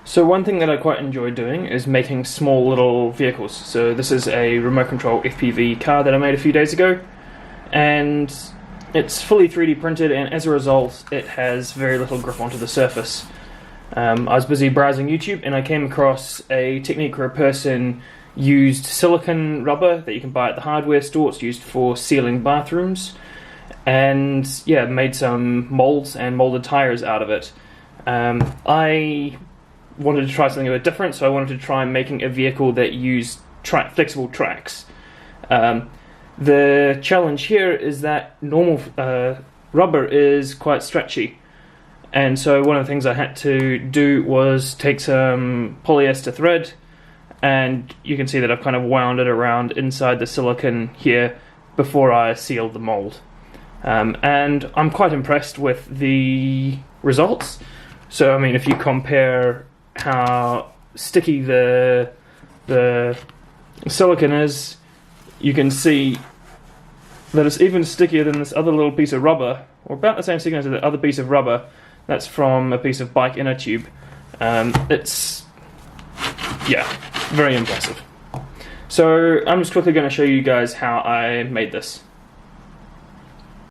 So one thing that I quite enjoy doing is making small little vehicles. So this is a remote control FPV car that I made a few days ago, and it's fully 3D printed, and as a result it has very little grip onto the surface. I was busy browsing YouTube and I came across a technique where a person used silicone rubber that you can buy at the hardware store. It's used for sealing bathrooms, and yeah, made some molds and molded tires out of it. I wanted to try something a bit different, so I wanted to try making a vehicle that used flexible tracks. The challenge here is that normal rubber is quite stretchy, and so one of the things I had to do was take some polyester thread, and you can see that I've kind of wound it around inside the silicone here before I sealed the mold. And I'm quite impressed with the results. So I mean, if you compare how sticky the silicone is, you can see that it's even stickier than this other little piece of rubber, or about the same thickness as the other piece of rubber that's from a piece of bike inner tube. It's, yeah, very impressive. So I'm just quickly going to show you guys how I made this.